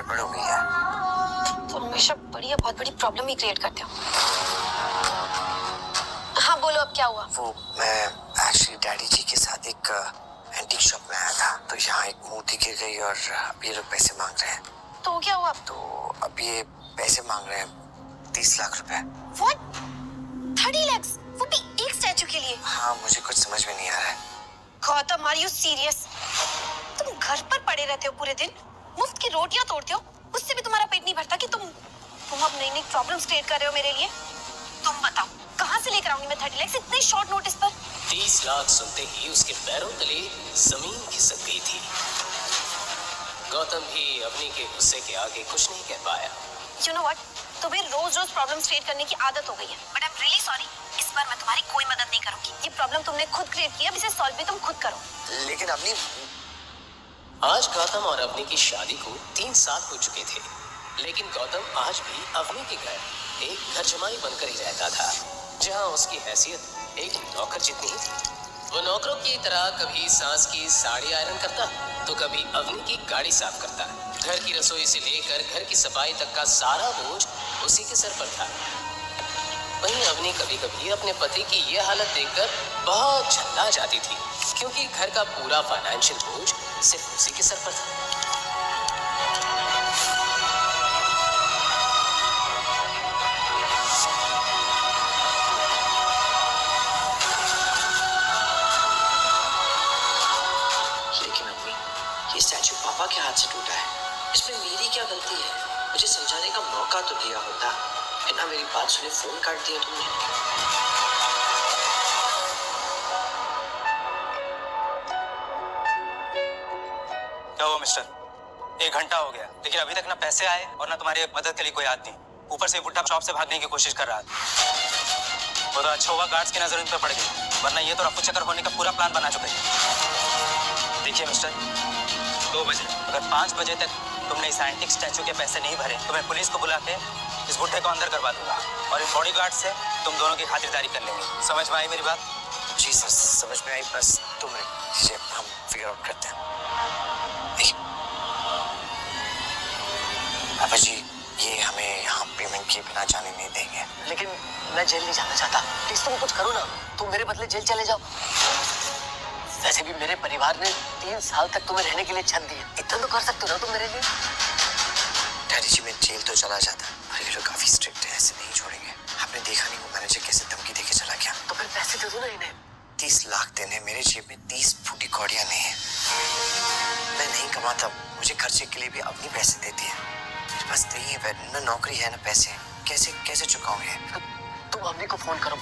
गड़बड़ हो गई है। तुम हमेशा बहुत बड़ी प्रॉब्लम ही क्रिएट करते हो। हाँ बोलो, अब क्या हुआ? वो मैं एक्चुअली डैडी जी के साथ एक एंटीक शॉप में आया था, तो यहाँ एक मूर्ति गिर गई और अब ये लोग पैसे मांग रहे हैं। तो क्या हुआ? तो अब ये पैसे मांग रहे हैं 30 लाख रुपए। What? 30 lakhs? वो भी एक स्टैचू के लिए? हाँ, मुझे कुछ समझ में नहीं आ रहा है। Gautam, are you serious? तुम घर पर पड़े रहते हो पूरे दिन, मुफ्त की रोटियां तोड़ते हो, उससे भी तुम्हारा पेट नहीं भरता कि तुम अब नई नई प्रॉब्लम्स क्रिएट कर रहे हो मेरे लिए। तुम बताओ, कहाँ से लेकर आऊंगी मैं 30 लाख इतने शॉर्ट नोटिस पर? 30 लाख सुनते ही उसके पैरों तले जमीन खिसक गई थी। गौतम भी अवनी के गुस्से के आगे कुछ नहीं कह पाया। You know what? तुम्हें रोज रोज प्रॉब्लम्स क्रिएट करने की आदत हो गई है। But I am really sorry, इस बार मैं तुम्हारी कोई मदद नहीं करूंगी। ये प्रॉब्लम तुमने खुद क्रिएट किया, अब इसे सॉल्व भी तुम खुद करो। लेकिन अपनी आज गौतम और अवनी की शादी को 3 साल हो चुके थे, लेकिन गौतम आज भी अवनी के घर एक घर जमाई बनकर ही रहता था, जहां उसकी हैसियत एक नौकर जितनी ही थी। वो नौकरों की तरह कभी सास की साड़ी आयरन करता, तो कभी अवनी की गाड़ी साफ करता। घर की रसोई से लेकर घर की सफाई तक का सारा बोझ उसी के सर पर था। वहीं अवनी कभी कभी अपने पति की ये हालत देखकर बहुत झल्ला जाती थी, क्योंकि घर का पूरा फाइनेंशियल बोझ सिर्फ उसी के सर पर था। लेकिन अम्मी, ये स्टैचू पापा के हाथ से टूटा है, इसमें मेरी क्या गलती है? मुझे समझाने का मौका तो दिया होता, ना मेरी बात सुने फोन काट दिया तुमने। क्या हुआ मिस्टर? 1 घंटा हो गया, लेकिन अभी तक ना पैसे आए और ना तुम्हारी मदद के लिए कोई आदमी। ऊपर से बुढ़ा शॉप से भागने की कोशिश कर रहा था। वो तो अच्छा हुआ गार्ड्स की नजर इन पर पड़ गई, वरना ये तो रफू चक्कर होने का पूरा प्लान बना चुके हैं। देखिए मिस्टर, 2 बजे अगर 5 बजे तक तुमने इस एंटिक स्टैचू के पैसे नहीं भरे तो मैं पुलिस को बुला के इस बुढ़े को अंदर करवा दूंगा और इन बॉडीगार्ड से तुम दोनों की खातिरदारी कर लेंगे। समझ में आई मेरी बात? जी सर, समझ में आई, बस तुम रहिए, हम फिगर आउट करते हैं। पापा जी, ये हमें यहाँ पेमेंट किए बिना जाने नहीं देंगे। लेकिन मैं जेल नहीं जाना चाहता, प्लीज तुम कुछ करो ना, तुम मेरे बदले जेल चले जाओ। वैसे भी मेरे परिवार ने 3 साल तक तुम्हें रहने के लिए छत दी है, इतना तो कर सकते हो ना तुम मेरे लिए। डैडी जी, मैं जेल तो चला जाता, पर ये लोग काफी स्ट्रिक्ट है, ऐसे नहीं छोड़ेंगे। आपने देखा नहीं वो मैनेजर कैसे धमकी देके चला गया? तो फिर पैसे दे दो ना इन्हें। 30 लाख देने, मेरे जेब में 30 फूटी कौड़ियां नहीं है। मैं नहीं कमाता, मुझे खर्चे के लिए भी अपनी पैसे देती है। मेरे पास नहीं है, ना नौकरी है ना पैसे, कैसे कैसे चुकाऊंगे? तुम अम्मी को फोन करो,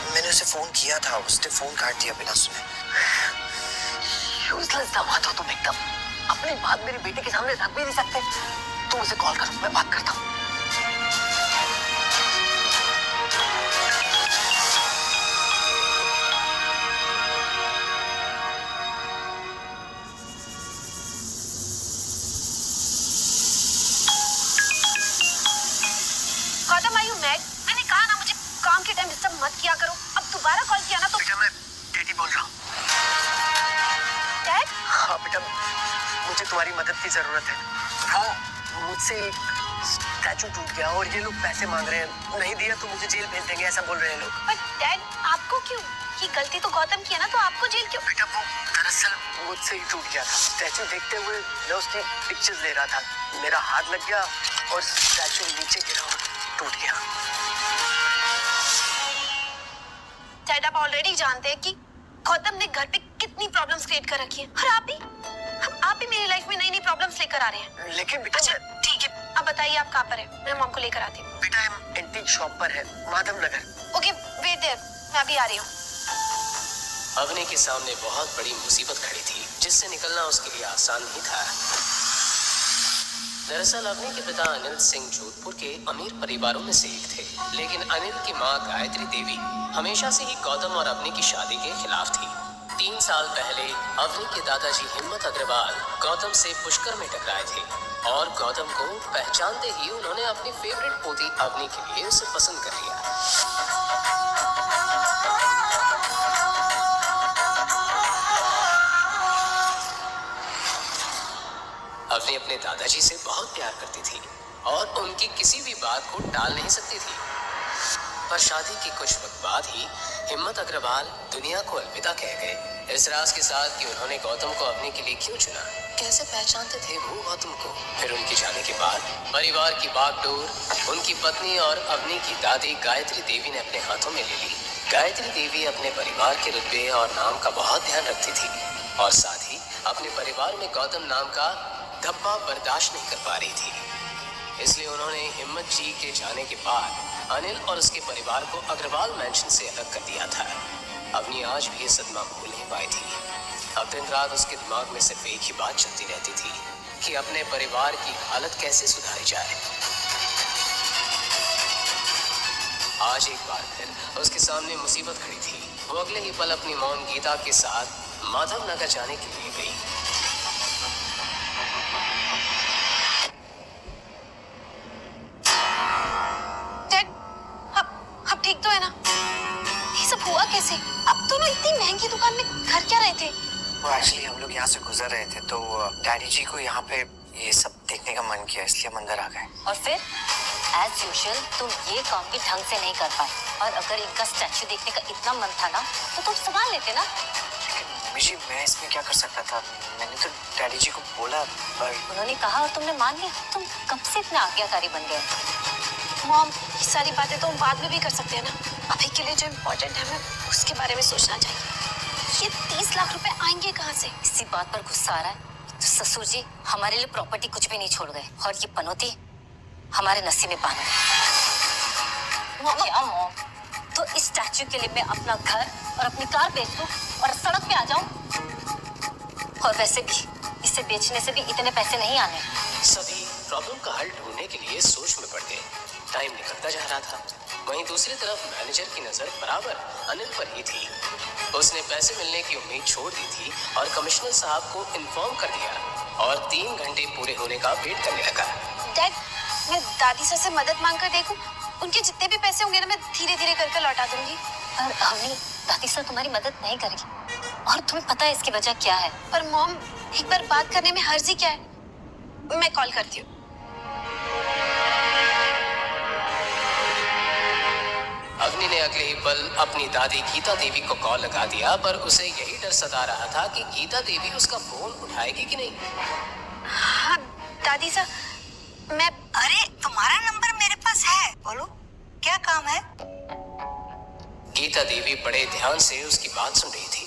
मैंने उसे फोन किया था, उसने फोन काट दिया बिना सुने। यूजलेस दामाद हो तुम एकदम, अपनी बात मेरी बेटी के सामने रख भी नहीं सकते। तुम उसे कॉल करो, मैं बात करता हूँ। Gautam, are you mad? मैंने कहा ना मुझे काम के टाइम डिस्टर्ब मत किया करो। अब दोबारा कॉल किया ना तो बेटा, मैं डैडी बोल रहा हूँ। डैड? हाँ बेटा, मुझे तुम्हारी मदद की जरूरत है। हाँ, मुझसे स्टैचू टूट गया और ये लोग पैसे मांग रहे हैं, नहीं दिया तो मुझे जेल भेज देंगे, ऐसा बोल रहे हैं लोग। बट डैड, आपको क्यों? ये गलती तो गौतम की है ना, तो आपको जेल क्यों? बेटा, वो दरअसल मुझसे ही टूट गया था। स्टैचू देखते हुए मैं उसकी पिक्चर्स ले रहा था, मेरा हाथ लग गया और स्टैचू नीचे गिरा और टूट गया। डैड, आप ऑलरेडी जानते हैं कि गौतम ने घर पे कितनी प्रॉब्लम्स क्रिएट कर रखी है, और आप भी मेरी लाइफ में नई नई प्रॉब्लम्स लेकर आ रहे हैं। लेकिन बेटा, अच्छा ठीक है, अब बताइए आप कहाँ पर है, मैं मॉम को लेकर आती हूँ। बेटा हम एंटीक शॉप पर है, Madhav Nagar. Okay wait there, मैं अभी आ रही हूँ। अवनी के सामने बहुत बड़ी मुसीबत खड़ी थी, जिससे निकलना उसके लिए आसान नहीं था। दरअसल अवनी के पिता अनिल सिंह जोधपुर के अमीर परिवारों में से एक थे, लेकिन अनिल की मां गायत्री देवी हमेशा से ही गौतम और अवनी की शादी के खिलाफ थी। 3 साल पहले अवनी के दादाजी हिम्मत अग्रवाल गौतम से पुष्कर में टकराए थे और गौतम को पहचानते ही उन्होंने अपनी फेवरेट पोती अवनी के लिए उसे पसंद कर लिया। अपने अपने दादाजी से बहुत प्यार करती थी और उनकी किसी भी बात को टाल नहीं सकती थी। पर शादी के कुछ वक्त बाद ही हिम्मत अग्रवाल दुनिया को अलविदा कह गए, इस राज के साथ कि उन्होंने गौतम को अपने के लिए क्यों चुना। कैसे पहचानते थे वो गौतम को? फिर उनके जाने के बाद परिवार की बागडोर उनकी पत्नी और अवनी की दादी गायत्री देवी ने अपने हाथों में ले ली। गायत्री देवी अपने परिवार के रुतबे और नाम का बहुत ध्यान रखती थी और साथ ही अपने परिवार में गौतम नाम का धब्बा बर्दाश्त नहीं कर पा रही थी। इसलिए उन्होंने हिम्मत जी के जाने के बाद अनिल और उसके परिवार को अग्रवाल मैंशन से अलग कर दिया था। अवनी आज भी ये सदमा भूल नहीं पाई थी। अब दिन रात उसके दिमाग में सिर्फ एक ही बात चलती रहती थी कि अपने परिवार की हालत कैसे सुधारी जाए। आज एक बार फिर उसके सामने मुसीबत खड़ी थी। वो अगले ही पल अपनी मॉम गीता के साथ माधव नगर जाने के लिए गई। डैड, अब ठीक तो है ना? ये सब हुआ कैसे? अब दोनों इतनी महंगी दुकान में घर क्या रहे थे? वो एक्चुअली हम लोग यहाँ से गुजर रहे थे तो डैडी जी को यहाँ पे ये सब देखने का मन किया, इसलिए हम अंदर आ गए। और फिर एज यूजुअल तुम ये काम भी ढंग से नहीं कर पाए, और अगर इनका स्टैचू देखने का इतना मन था ना तो तुम संभाल लेते ना। लेकिन मम्मी जी, मैं इसमें क्या कर सकता था? मैंने तो डैडी जी को बोला पर उन्होंने कहा और तुमने मान लिया। तुम कब से इतने आज्ञाकारी बन गए? मॉम, ये सारी बातें तो हम बाद में भी कर सकते हैं ना। अभी के लिए जो इम्पोर्टेंट है हमें उसके बारे में सोचना चाहिए। ये 30 लाख रुपए आएंगे कहाँ से? इसी बात पर गुस्सा आ रहा है तो ससुर जी हमारे लिए प्रॉपर्टी कुछ भी नहीं छोड़ गए, और ये पनौती हमारे नसीब में बांध गई। क्या मॉम, तो इस स्टैचू के लिए मैं अपना घर और अपनी कार बेच दूं और सड़क पे आ जाऊं? और वैसे भी इसे बेचने से भी इतने पैसे नहीं आने। सभी प्रॉब्लम का हल ढूंढने के लिए सोच में पड़ गए। टाइम निकलता जा रहा था। वहीं दूसरी तरफ मैनेजर की नजर बराबर अनिल पर ही थी। उसने पैसे मिलने की उम्मीद छोड़ दी थी और कमिश्नर साहब को इन्फॉर्म कर दिया और 3 घंटे पूरे होने का वेट करने लगा। डैड, मैं दादी सर से मदद मांग कर देखूं? उनके जितने भी पैसे होंगे ना मैं धीरे धीरे करके लौटा दूंगी। पर अवनी, दादी सर तुम्हारी मदद नहीं करेगी, और तुम्हें पता है इसकी वजह क्या है? पर मॉम, एक बार बात करने में हर्जी क्या है? मैं कॉल करती हूँ। अग्नि ने अगले ही पल अपनी दादी गीता देवी को कॉल लगा दिया, पर उसे यही डर सता रहा था कि गीता देवी उसका फोन उठाएगी कि नहीं। हाँ दादी सर, मैं अरे तुम्हारा नंबर मेरे पास है, बोलो क्या काम है? गीता देवी बड़े ध्यान से उसकी बात सुन रही थी।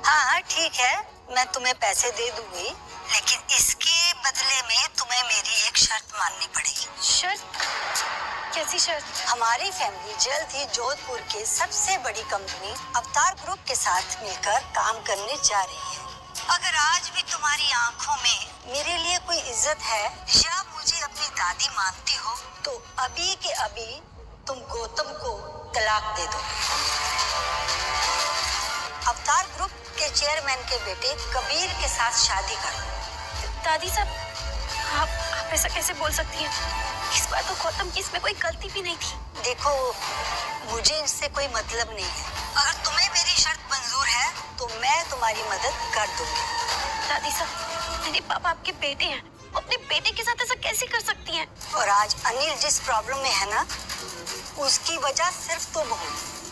हाँ ठीक है, मैं तुम्हें पैसे दे दूंगी, लेकिन इसके बदले में तुम्हें मेरी एक शर्त माननी पड़ेगी। शर्त? कैसी शर्त? हमारी फैमिली जल्द ही जोधपुर के सबसे बड़ी कंपनी अवतार ग्रुप के साथ मिलकर काम करने जा रही है। अगर आज भी तुम्हारी आंखों में मेरे लिए कोई इज्जत है या मुझे अपनी दादी मानती हो, तो अभी के अभी तुम गौतम को तलाक दे दो। अवतार ग्रुप के चेयरमैन के बेटे कबीर के साथ शादी करो। दादी साहब, आप ऐसा कैसे बोल सकती हैं? इस बार तो गौतम की इसमें कोई गलती भी नहीं थी। देखो, मुझे इससे कोई मतलब नहीं है। अगर तुम्हें मेरी शर्त मंजूर है तो मैं तुम्हारी मदद कर दूंगी। दादी साहब, मेरे पापा आपके बेटे हैं, वो अपने बेटे के साथ ऐसा कैसे कर सकती हैं? और आज अनिल जिस प्रॉब्लम में है ना, उसकी वजह सिर्फ तुम हो,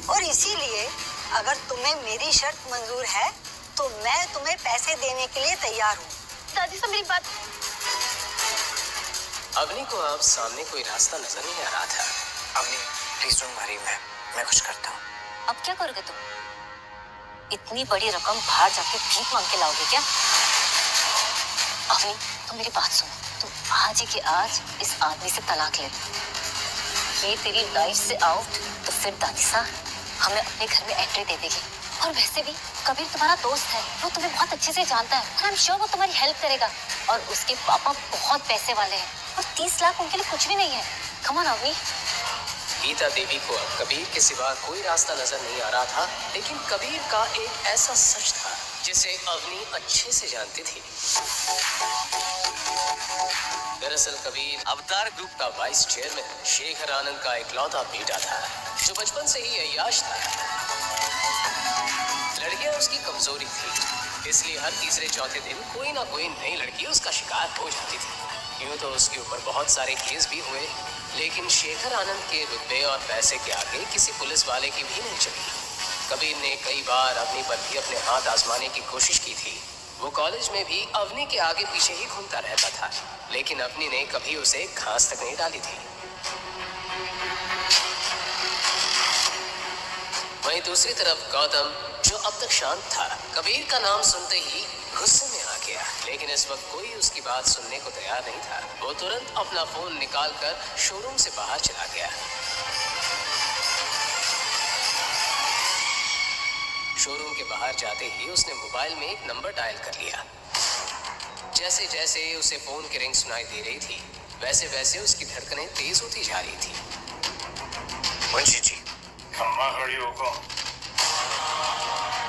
और इसीलिए अगर तुम्हें मेरी शर्त मंजूर है तो मैं तुम्हें पैसे देने के लिए तैयार हूँ। दादी साहब, मेरी बात। अवनी को अब सामने कोई रास्ता नजर नहीं आ रहा था। अवनी, प्लीज डोंट वरी, मैं कुछ करता हूँ। अब क्या करोगे तुम? इतनी बड़ी रकम बाहर जाके भीख मांग के लाओगे क्या? अवनी, तुम मेरी बात सुनो, तुम आज ही के आज इस आदमी से तलाक ले लो। ये तेरी लाइफ से आउट, तो फिर दादी साहब हमें अपने घर में एंट्री दे देगी। और वैसे भी कबीर तुम्हारा दोस्त है, वो तुम्हें बहुत अच्छे से जानता है, और आई एम श्योर वो तुम्हारी हेल्प करेगा। और उसके पापा बहुत पैसे वाले हैं, और 30 लाख उनके लिए कुछ भी नहीं है। Come on Avni. गीता देवी को अब कबीर के सिवा कोई रास्ता नजर नहीं आ रहा था, लेकिन कबीर का एक ऐसा सच था जिसे अवनी अच्छे से जानती थी। दरअसल कबीर अवतार ग्रुप का वाइस चेयरमैन शेखर आनंद का इकलौता बेटा था, जो बचपन से ही अय्याश था। लड़कियां उसकी कमजोरी थी, इसलिए हर तीसरे चौथे दिन कोई ना कोई नई लड़की उसका शिकार हो जाती थी। यूं तो उसके ऊपर बहुत सारे केस भी हुए, लेकिन शेखर आनंद के रुतबे और पैसे के आगे किसी पुलिस वाले की भी नहीं चली। कबीर ने कई बार अवनी पर भी अपने हाथ आजमाने की कोशिश की थी। वो कॉलेज में भी अवनी के आगे पीछे ही घूमता रहता था, लेकिन अवनी ने कभी उसे घास तक नहीं डाली थी। वहीं दूसरी तरफ गौतम, जो अब तक शांत था, कबीर का नाम सुनते ही गुस्से में आ गया। लेकिन इस वक्त कोई उसकी बात सुनने को तैयार नहीं था। वो तुरंत अपना फोन निकालकर शोरूम से बाहर चला गया। शोरूम के बाहर जाते ही उसने मोबाइल में एक नंबर डायल कर लिया। जैसे जैसे उसे फोन की रिंग सुनाई दे रही थी, वैसे वैसे उसकी धड़कनें तेज होती जा रही थी। मुंशी जी,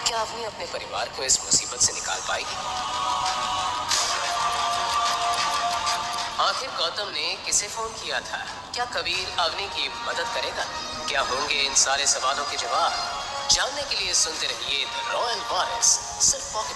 क्या अवनी अपने परिवार को इस मुसीबत से निकाल पाएगी? आखिर गौतम ने किसे फोन किया था? क्या कबीर अवनी की मदद करेगा? क्या होंगे इन सारे सवालों के जवाब? जानने के लिए सुनते रहिए द रॉयल वॉरिस, सिर्फ